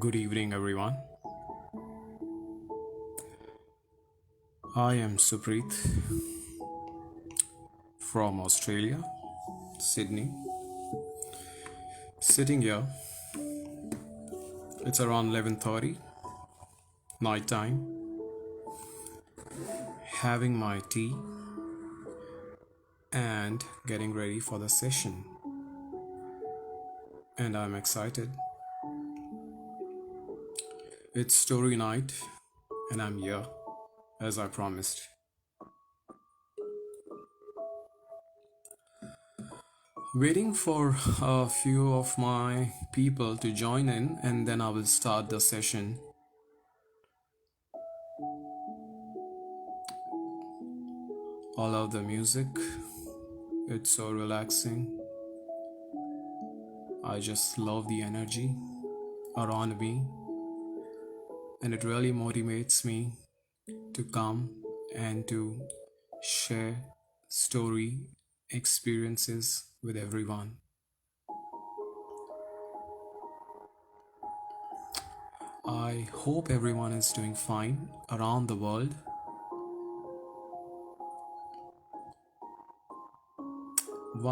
Good evening, everyone. I am Supreet from Australia, Sydney. Sitting here, it's around 11:30 night time, having my tea and getting ready for the session. And I'm excited. It's story night, and I'm here as I promised. Waiting for a few of my people to join in, and then I will start the session. I love the music, it's so relaxing. I just love the energy around me, and it really motivates me to come and to share story experiences with everyone. I hope everyone is doing fine around the world.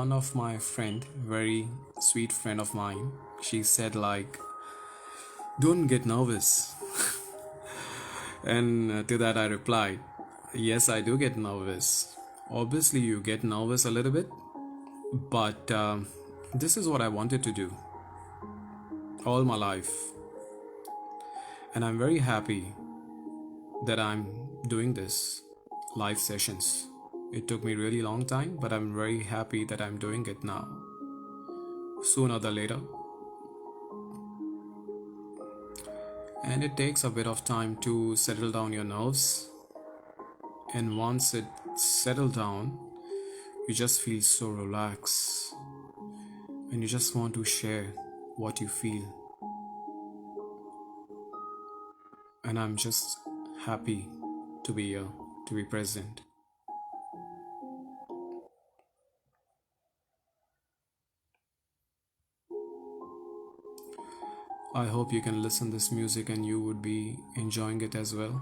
One of my friend, very sweet friend of mine, she said like, don't get nervous. And to that I replied, yes, I do get nervous. Obviously you get nervous a little bit, but this is what I wanted to do all my life, and I'm very happy that I'm doing this live sessions. It took me really long time, but I'm very happy that I'm doing it now. Sooner or later. And it takes a bit of time to settle down your nerves. And once it settles down, you just feel so relaxed. And you just want to share what you feel. And I'm just happy to be here, to be present. I hope you can listen this music and you would be enjoying it as well.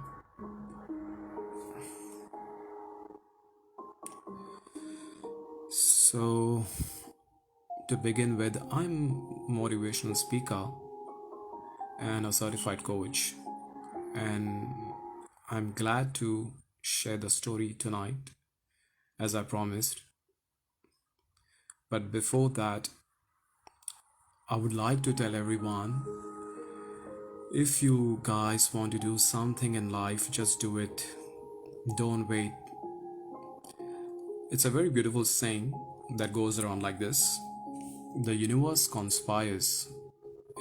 So to begin with, I'm motivational speaker and a certified coach, and I'm glad to share the story tonight as I promised. But before that, I would like to tell everyone, if you guys want to do something in life, just do it. Don't wait. It's a very beautiful saying that goes around like this: the universe conspires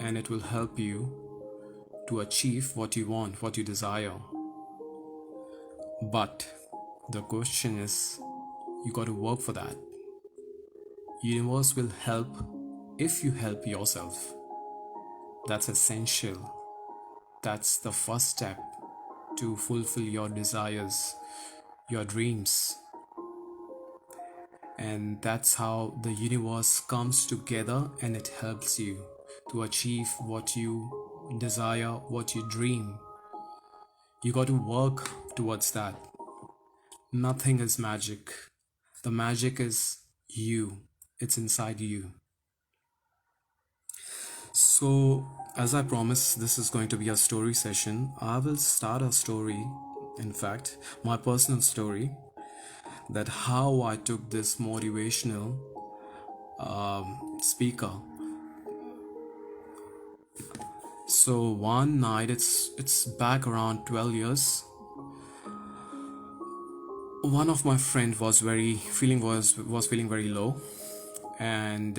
and it will help you to achieve what you want, what you desire. But the question is, you got to work for that. Universe will help if you help yourself. That's essential. That's the first step to fulfill your desires, your dreams. And that's how the universe comes together and it helps you to achieve what you desire, what you dream. You got to work towards that. Nothing is magic. The magic is you, it's inside you. So, as I promised, this is going to be a story session. I will start a story, in fact, my personal story, that how I took this motivational speaker. So one night, it's back around 12 years. One of my friend was feeling very low, and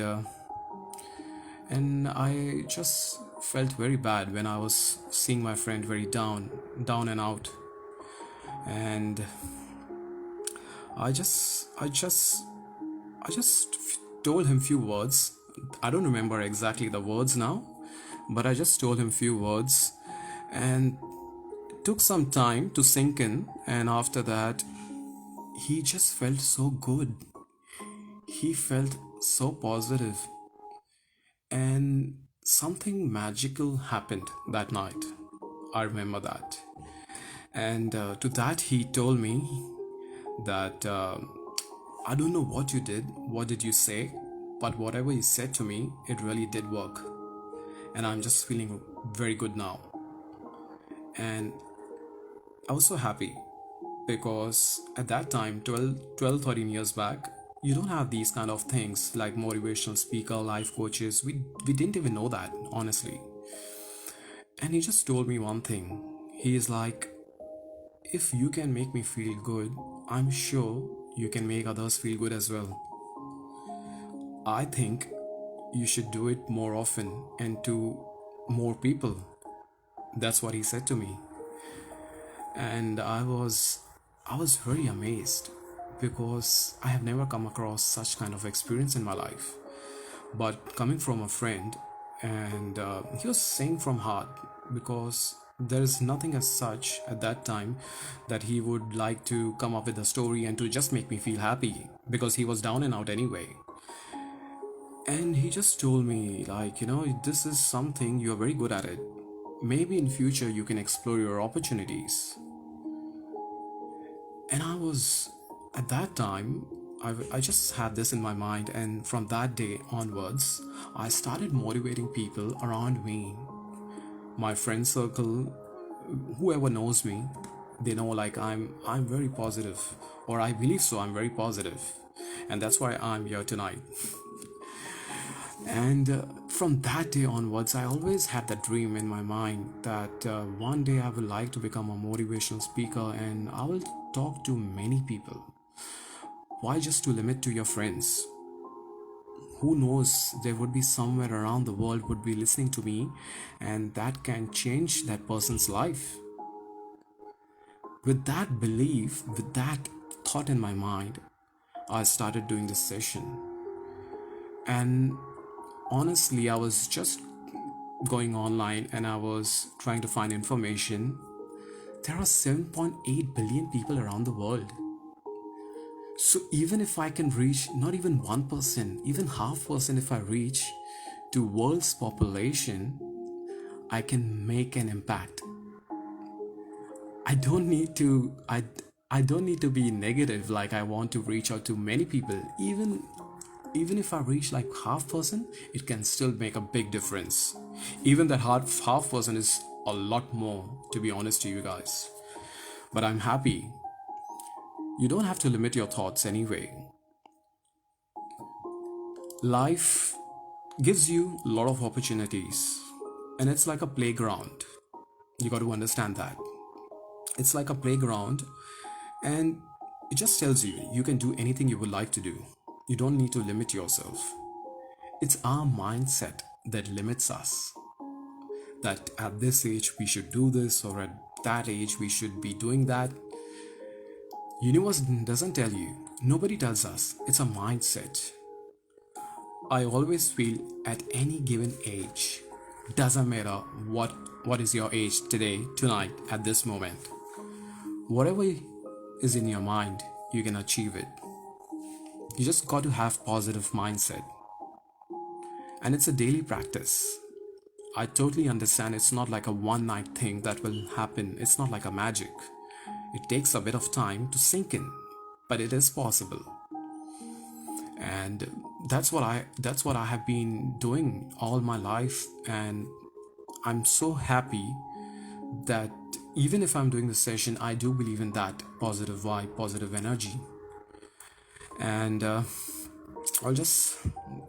I just felt very bad when I was seeing my friend very down and out, and I just told him few words. I don't remember exactly the words now, but I just told him few words, and it took some time to sink in. And after that, he just felt so good. He felt so positive, and something magical happened that night. I remember that. And to that, he told me that I don't know what you did, what did you say, but whatever you said to me, it really did work. And I'm just feeling very good now. And I was so happy because at that time, 13 years back, you don't have these kind of things like motivational speaker, life coaches. We didn't even know that, honestly. And he just told me one thing. He is like, if you can make me feel good, I'm sure you can make others feel good as well. I think you should do it more often and to more people. That's what he said to me. And I was very amazed because I have never come across such kind of experience in my life. But coming from a friend, and he was saying from heart because there is nothing as such at that time that he would like to come up with a story and to just make me feel happy because he was down and out anyway. And he just told me like, this is something you're very good at it. Maybe in future you can explore your opportunities. And I was, at that time, I just had this in my mind, and from that day onwards, I started motivating people around me. My friend circle, whoever knows me, they know like I'm very positive, or I believe so, I'm very positive. And that's why I'm here tonight. And from that day onwards, I always had that dream in my mind that one day I would like to become a motivational speaker and I will talk to many people. Why just to limit to your friends? Who knows, there would be somewhere around the world would be listening to me, and that can change that person's life. With that belief, with that thought in my mind, I started doing this session. And honestly, I was just going online and I was trying to find information. There are 7.8 billion people around the world. So even if I can reach not even 1%, even half percent, if I reach to world's population, I can make an impact. I don't need to I don't need to be negative like I want to reach out to many people. Even if I reach like half percent, it can still make a big difference. Even that half percent is a lot more, to be honest to you guys. But I'm happy. You don't have to limit your thoughts anyway. Life gives you a lot of opportunities, and it's like a playground. You got to understand that. It's like a playground, and it just tells you you can do anything you would like to do. You don't need to limit yourself. It's our mindset that limits us. That at this age we should do this, or at that age we should be doing that. Universe doesn't tell you. Nobody tells us. It's a mindset. I always feel at any given age, doesn't matter what is your age today, tonight, at this moment. Whatever is in your mind, you can achieve it. You just got to have positive mindset. And it's a daily practice. I totally understand it's not like a one night thing that will happen. It's not like a magic. It takes a bit of time to sink in, but it is possible. And that's what I have been doing all my life, and I'm so happy that even if I'm doing the session, I do believe in that positive vibe, positive energy. And I'll just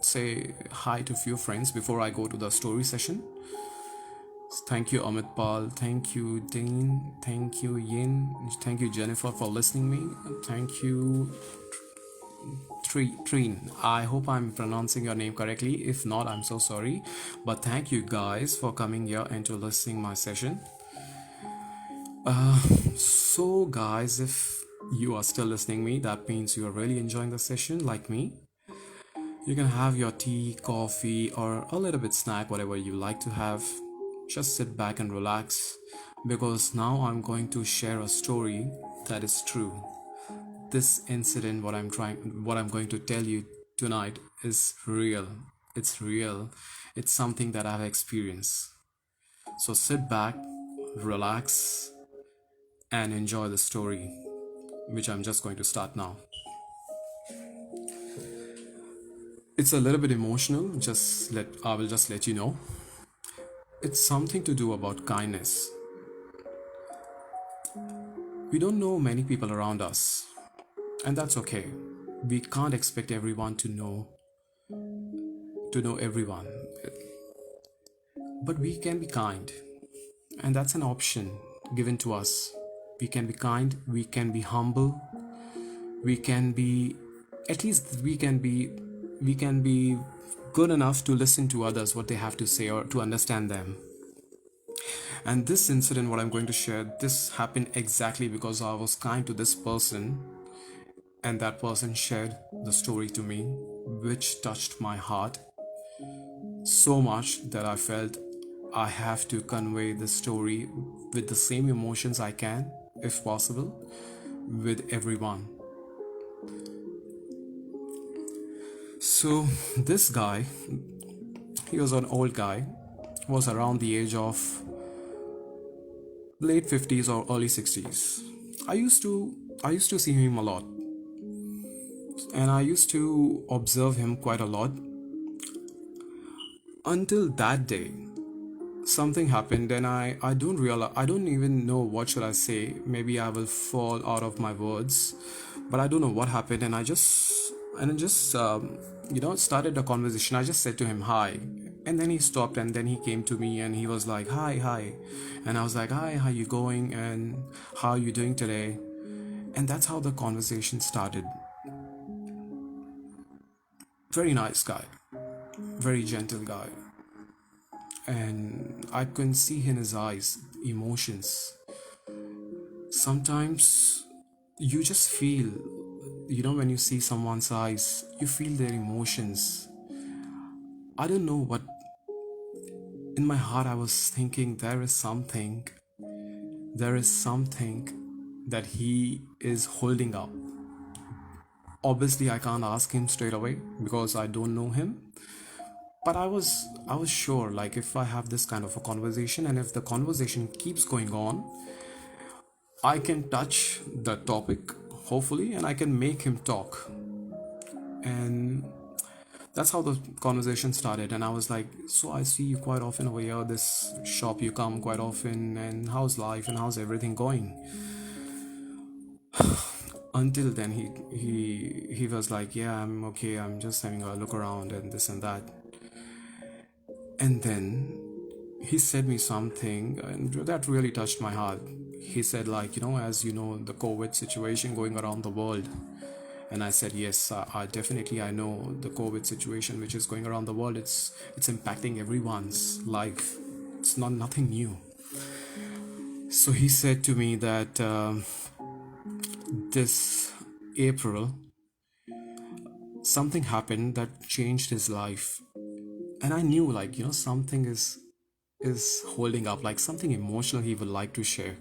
say hi to a few friends before I go to the story session. Thank you, Amit Pal. Thank you, Dean. Thank you, Yin. Thank you, Jennifer, for listening me. Thank you, Treen. I hope I'm pronouncing your name correctly. If not, I'm so sorry. But thank you guys for coming here and to listening my session. So guys, if you are still listening me, that means you are really enjoying the session like me. You can have your tea, coffee, or a little bit snack, whatever you like to have. Just sit back and relax because now I'm going to share a story that is true. This incident, what I'm going to tell you tonight, is real. it's real, it's something that I've experienced. So sit back, relax, and enjoy the story, which I'm just going to start now. It's a little bit emotional, I will just let you know. It's something to do about kindness. We don't know many people around us, and that's okay. We can't expect everyone to know everyone, but we can be kind, and that's an option given to us. We can be kind, we can be humble, we can be at least we can be good enough to listen to others what they have to say or to understand them. And this incident, what I'm going to share, this happened exactly because I was kind to this person, and that person shared the story to me, which touched my heart so much that I felt I have to convey the story with the same emotions I can, if possible, with everyone. So, this guy, he was an old guy, was around the age of late 50s or early 60s. I used to I used to see him a lot, and I used to observe him quite a lot until that day. Something happened, and I don't even know what should I say. Maybe I will fall out of my words, but I don't know what happened, and I just started the conversation. I just said to him hi, and then he stopped, and then he came to me and he was like hi hi, and I was like hi, how you going, and how are you doing today? And that's how the conversation started. Very nice guy, very gentle guy, and I can see in his eyes emotions. Sometimes you just feel, when you see someone's eyes, you feel their emotions. I don't know what in my heart I was thinking. There is something that he is holding up. Obviously, I can't ask him straight away because I don't know him. But I was sure, like, if I have this kind of a conversation and if the conversation keeps going on, I can touch the topic, hopefully, and I can make him talk. And that's how the conversation started. And I was like, so I see you quite often over here, this shop you come quite often, and how's life and how's everything going? Until then, he was like, yeah, I'm okay, I'm just having a look around and this and that. And then he said me something, and that really touched my heart. He said, like, as you know, the COVID situation going around the world. And I said, yes, I definitely I know the COVID situation which is going around the world. It's impacting everyone's life. It's not nothing new. So he said to me that this April something happened that changed his life, and I knew, like, something is holding up, like something emotional he would like to share.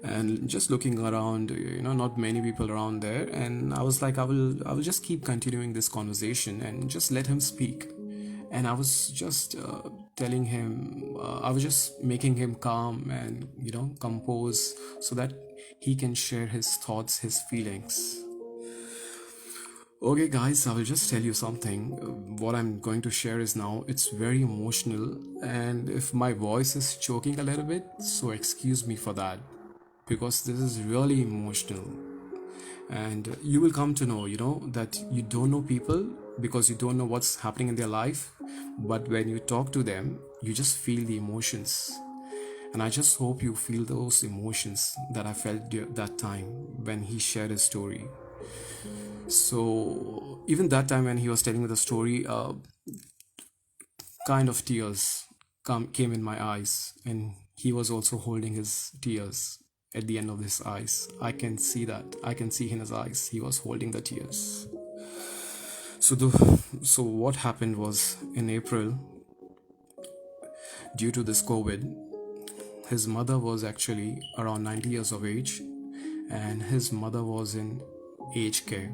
And just looking around, not many people around there, and I was like, I will just keep continuing this conversation and just let him speak. And I was just telling him, I was just making him calm and compose, so that he can share his thoughts, his feelings. Okay, guys, I will just tell you something. What I'm going to share is now, it's very emotional, and if my voice is choking a little bit, so excuse me for that, because this is really emotional. And you will come to know, that you don't know people because you don't know what's happening in their life, but when you talk to them, you just feel the emotions. And I just hope you feel those emotions that I felt that time when he shared his story. So even that time when he was telling me the story, kind of tears came in my eyes, and he was also holding his tears at the end of his eyes. I can see that. I can see in his eyes. He was holding the tears. So what happened was, in April, due to this COVID, his mother was actually around 90 years of age, and his mother was in aged care,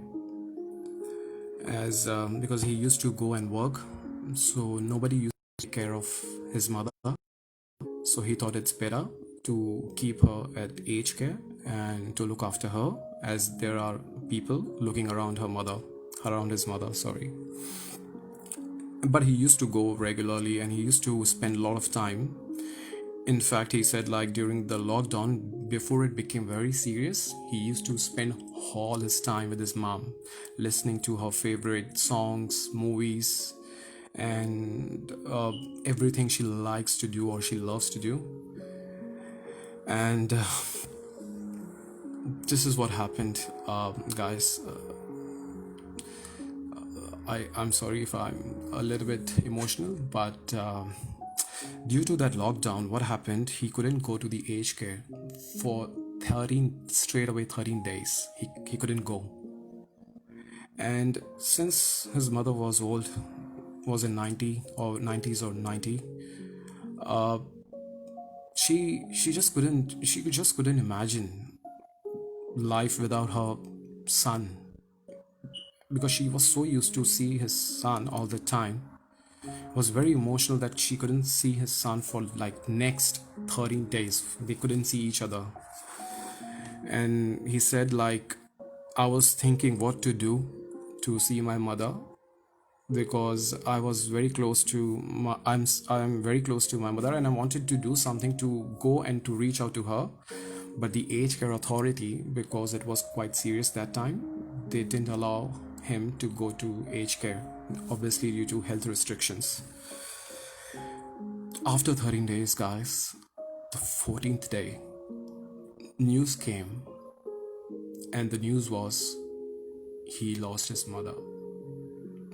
as because he used to go and work So nobody used to take care of his mother. So he thought it's better to keep her at aged care and to look after her, as there are people looking around his mother, sorry. But he used to go regularly and he used to spend a lot of time. In fact, he said, like, during the lockdown, before it became very serious, he used to spend all his time with his mom, listening to her favorite songs, movies, and everything she likes to do or she loves to do. And this is what happened, guys. I'm sorry if I'm a little bit emotional, but due to that lockdown, what happened, he couldn't go to the aged care for 13 days. He couldn't go. And since his mother was old, was in 90 or 90s or 90, she just couldn't imagine life without her son, because she was so used to see his son all the time. It was very emotional that she couldn't see his son for like next 13 days. They couldn't see each other. And he said, like, I was thinking what to do to see my mother, because I was very close to I'm very close to my mother, and I wanted to do something to go and to reach out to her. But the aged care authority, because it was quite serious that time, they didn't allow him to go to aged care, obviously due to health restrictions. After 13 days, guys, the 14th day, news came, and the news was he lost his mother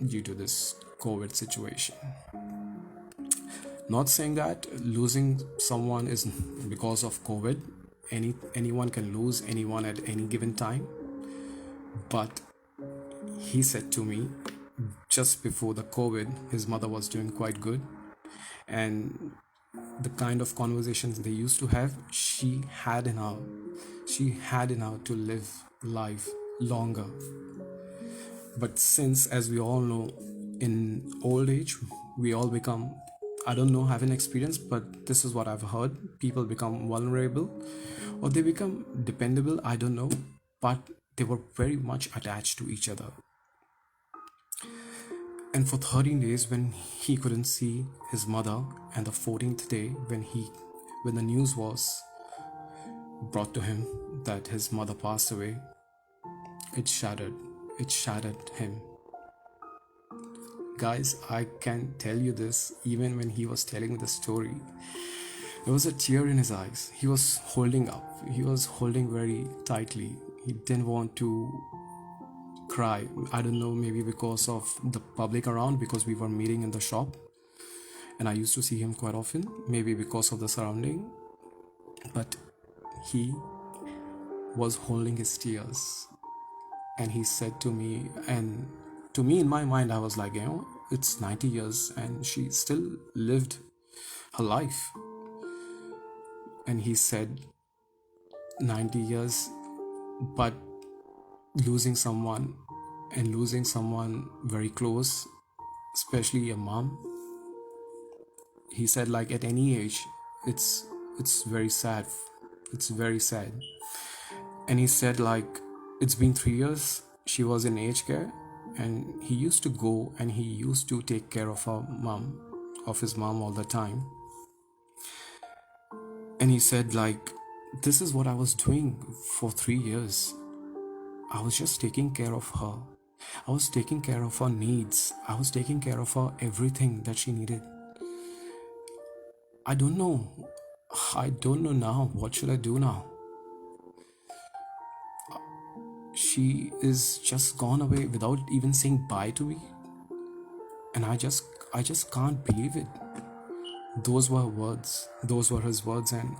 due to this COVID situation. Not saying that losing someone is because of COVID. Anyone can lose anyone at any given time. But he said to me, just before the COVID, his mother was doing quite good. And the kind of conversations they used to have, she had in her. She had in her to live life longer. But since, as we all know, in old age, we all become, I don't know, have an experience, but this is what I've heard. People become vulnerable or they become dependable, I don't know, but they were very much attached to each other. And for 13 days, when he couldn't see his mother, and the 14th day, when the news was brought to him that his mother passed away, it shattered him. Guys, I can tell you this, even when he was telling me the story, there was a tear in his eyes. He was holding very tightly. He didn't want to cry. I don't know, maybe because of the public around, because we were meeting in the shop and I used to see him quite often, maybe because of the surrounding. But he was holding his tears, and he said to me, and to me in my mind, I was like, it's 90 years and she still lived her life. And he said, 90 years, but losing someone, and losing someone very close, especially a mom, he said, like, at any age, it's very sad. It's very sad. And he said, like, it's been 3 years she was in aged care, and he used to go and he used to take care of his mom all the time. And he said, like, this is what I was doing for 3 years. I was just taking care of her. I was taking care of her needs. I was taking care of her everything that she needed. I don't know now. What should I do now? She is just gone away without even saying bye to me. And I just can't believe it. Those were words. Those were his words, and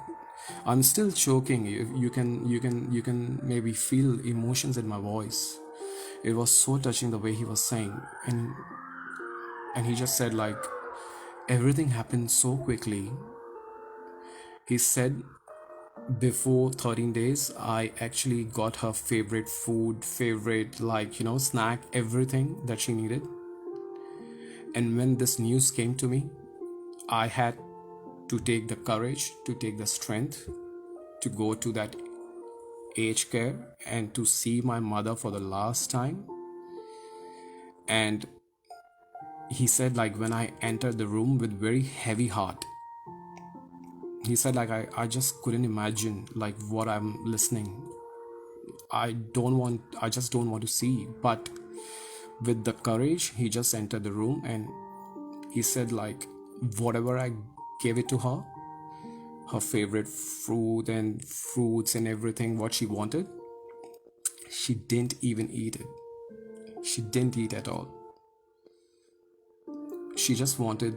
I'm still choking. You can maybe feel emotions in my voice. It was so touching the way he was saying, and he just said, like, everything happened so quickly. He said, before 13 days, I actually got her favorite food, favorite, like, snack, everything that she needed. And when this news came to me, I had to take the courage, to take the strength to go to that aged care and to see my mother for the last time. And he said, like, when I entered the room with very heavy heart, he said, like, I just couldn't imagine like what I'm listening. I just don't want to see. But with the courage, he just entered the room and he said, like, whatever I gave it to her, her favorite fruits and everything, what she wanted, she didn't even eat it. She didn't eat at all. She just wanted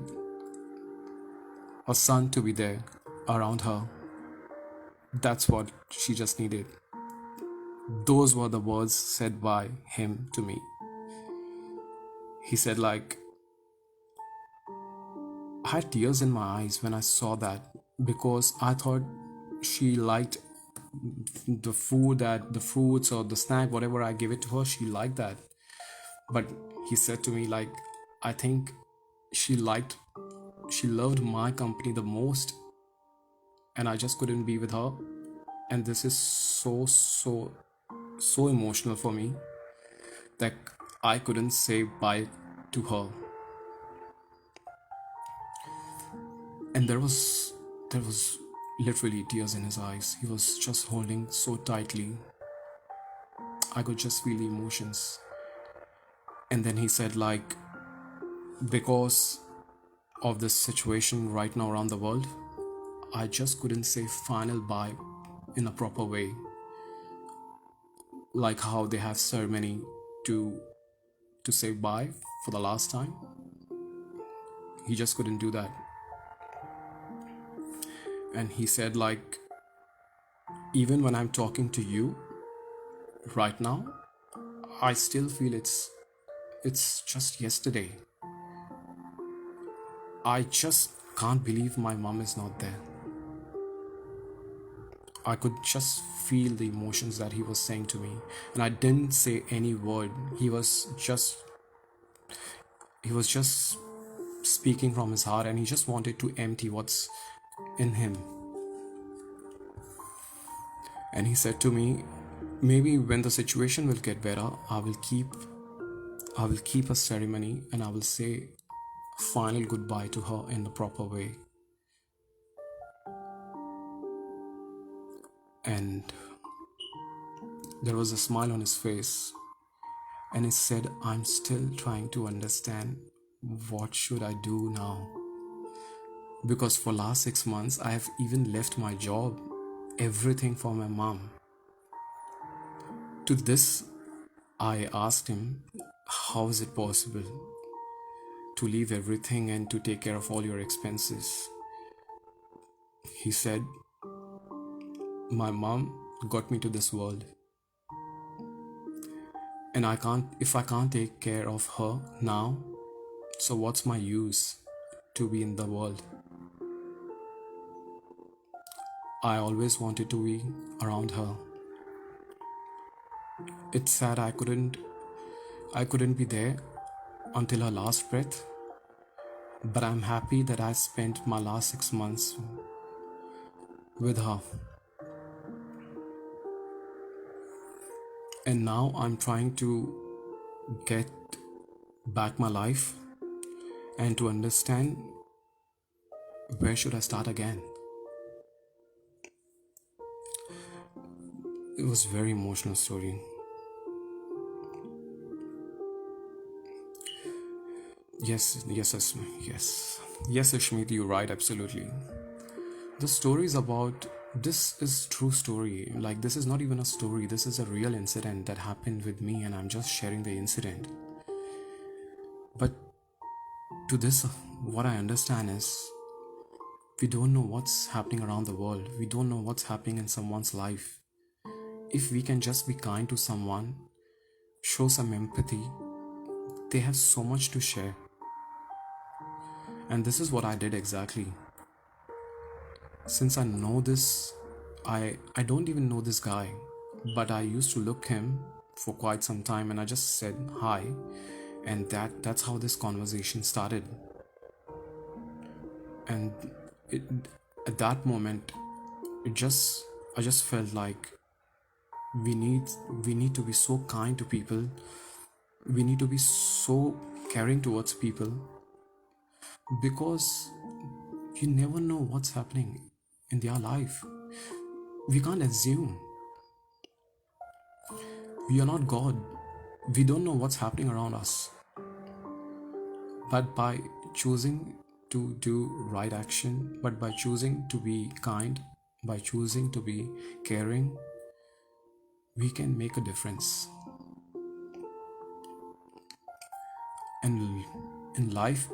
her son to be there around her. That's what she just needed. Those were the words said by him to me. He said, like, I had tears in my eyes when I saw that, because I thought she liked the food, that the fruits or the snack, whatever I gave it to her, she liked that. But he said to me, like, I think she loved my company the most, and I just couldn't be with her. And this is so emotional for me that I couldn't say bye to her. And there was literally tears in his eyes. He was just holding so tightly. I could just feel the emotions. And then he said, like, because of this situation right now around the world, I just couldn't say final bye in a proper way, like how they have ceremony to say bye for the last time. He just couldn't do that. And he said, like, even when I'm talking to you right now, I still feel it's just yesterday. I just can't believe my mom is not there. I could just feel the emotions that he was saying to me, and I didn't say any word. He was just speaking from his heart, and he just wanted to empty what's in him. And he said to me, maybe when the situation will get better, I will keep a ceremony and I will say final goodbye to her in the proper way. And there was a smile on his face, and he said, I'm still trying to understand what should I do now, because for last 6 months I have even left my job, everything for my mom. To this I asked him, how is it possible to leave everything and to take care of all your expenses? He said, my mom got me to this world, and if I can't take care of her now, so what's my use to be in the world? I always wanted to be around her. It's sad I couldn't be there until her last breath, but I'm happy that I spent my last 6 months with her. And now I'm trying to get back my life and to understand where should I start again. It was a very emotional story. Yes, Ashmit, you're right, absolutely. The story is about, this is true story. Like, this is not even a story, this is a real incident that happened with me, and I'm just sharing the incident. But to this, what I understand is, we don't know what's happening around the world. We don't know what's happening in someone's life. If we can just be kind to someone, show some empathy, they have so much to share. And this is what I did exactly. Since I know this, I don't even know this guy, but I used to look him for quite some time, and I just said hi, And that's how this conversation started. And it, at that moment, it just I just felt like we need we need to be so kind to people. We need to be so caring towards people, because you never know what's happening in their life. We can't assume. We are not God. We don't know what's happening around us. But by choosing to do right action, but by choosing to be kind, by choosing to be caring, we can make a difference. And in life,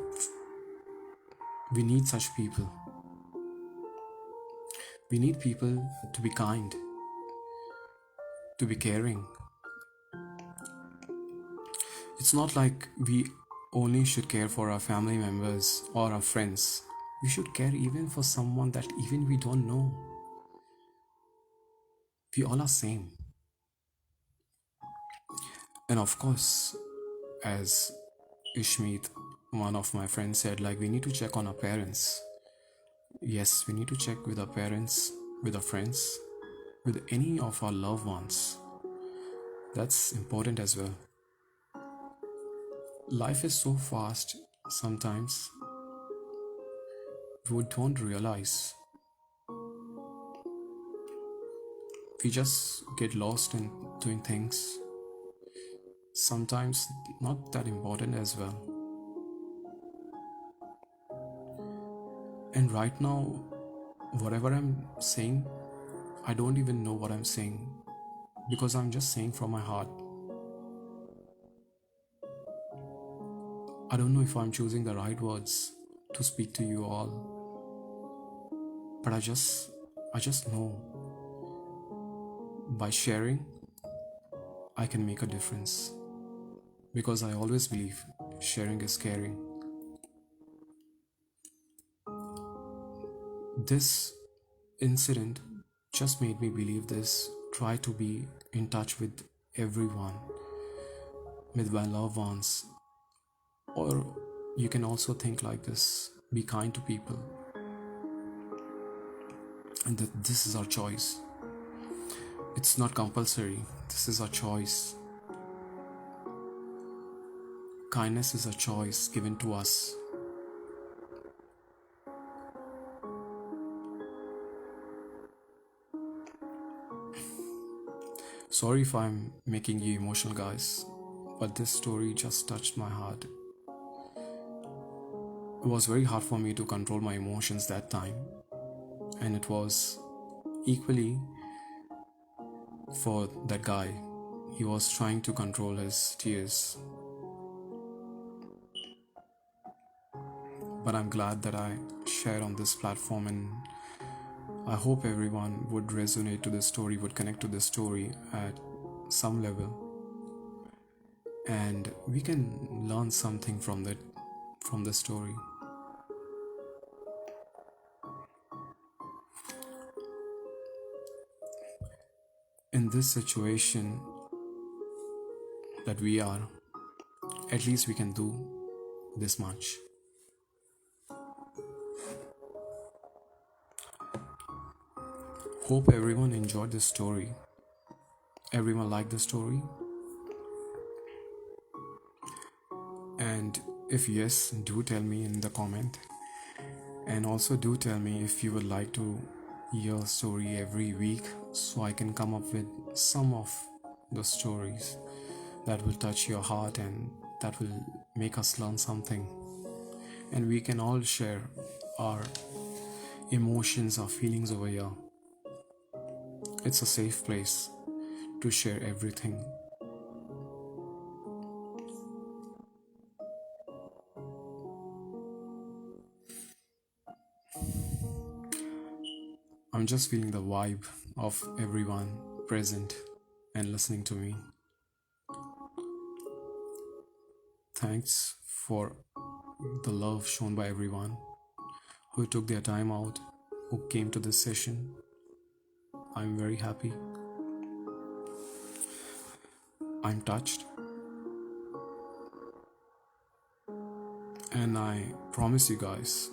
we need such people. We need people to be kind, to be caring. It's not like we only should care for our family members or our friends. We should care even for someone that even we don't know. We all are same. And of course, as Ishmeet, one of my friends, said, like, we need to check on our parents. Yes, we need to check with our parents, with our friends, with any of our loved ones. That's important as well. Life is so fast sometimes we don't realize. We just get lost in doing things, sometimes not that important as well. And right now, whatever I'm saying, I don't even know what I'm saying, because I'm just saying from my heart. I don't know if I'm choosing the right words to speak to you all, but I just know by sharing I can make a difference, because I always believe sharing is caring. This incident just made me believe this. Try to be in touch with everyone, with my loved ones. Or you can also think like this: be kind to people, and that this is our choice. It's not compulsory, this is our choice. Kindness is a choice given to us. Sorry if I'm making you emotional, guys, but this story just touched my heart. It was very hard for me to control my emotions that time, and it was equally for that guy. He was trying to control his tears. But I'm glad that I shared on this platform, and I hope everyone would resonate to this story, would connect to this story at some level, and we can learn something from the story. In this situation that we are, at least we can do this much. Hope everyone enjoyed this story. Everyone liked the story. And if yes, do tell me in the comment. And also do tell me if you would like to hear a story every week, so I can come up with some of the stories that will touch your heart and that will make us learn something. And we can all share our emotions, our feelings over here. It's a safe place to share everything. I'm just feeling the vibe of everyone present and listening to me. Thanks for the love shown by everyone who took their time out, who came to this session. I'm very happy. I'm touched. And I promise you guys,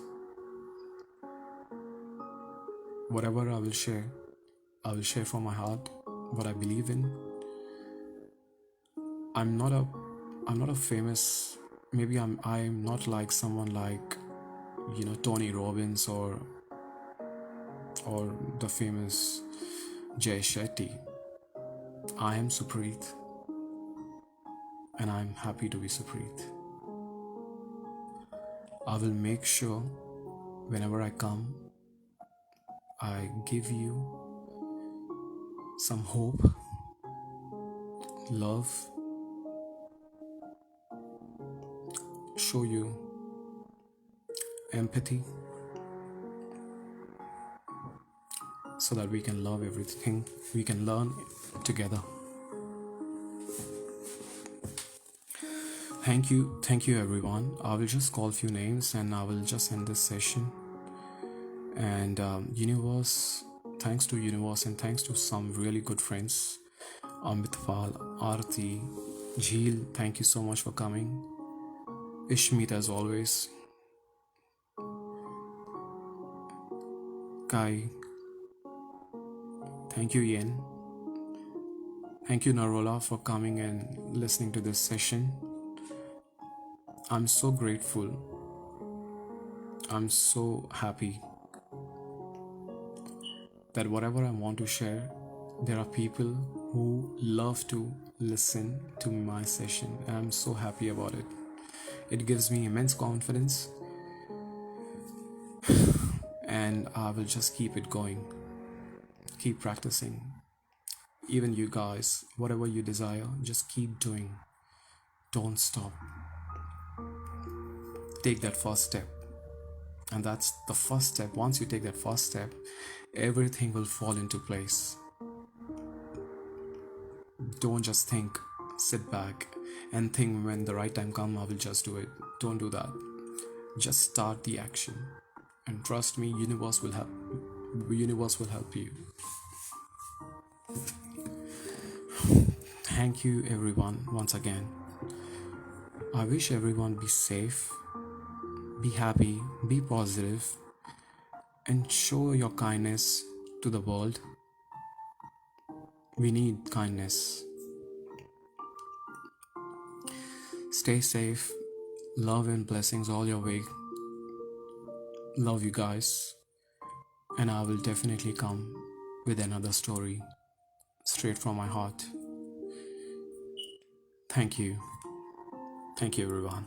whatever I will share from my heart what I believe in. I'm not a I'm not a famous, maybe I'm not like someone like, Tony Robbins or the famous Jay Shetty. I am Supreet, and I'm happy to be Supreet. I will make sure whenever I come, I give you some hope, love, show you empathy, so that we can love everything, we can learn together. Thank you everyone. I will just call few names and I will just end this session. And Universe, thanks to Universe and thanks to some really good friends, Amitpal, Arti, Jheel, thank you so much for coming. Ishmeet as always. Kai, thank you Yen. Thank you Narola for coming and listening to this session. I'm so grateful. I'm so happy that whatever I want to share, there are people who love to listen to my session, and I'm so happy about it. It gives me immense confidence, and I will just keep it going, keep practicing. Even you guys, whatever you desire, just keep doing. Don't stop. Take that first step. And that's the first step. Once you take that first step, everything will fall into place. Don't just think, sit back and think when the right time comes, I will just do it. Don't do that. Just start the action. And trust me, universe will help. Universe will help you. Thank you everyone once again. I wish everyone be safe, be happy, be positive, and show your kindness to the world. We need kindness. Stay safe. Love and blessings all your way. Love you guys. And I will definitely come with another story straight from my heart. Thank you. Thank you, everyone.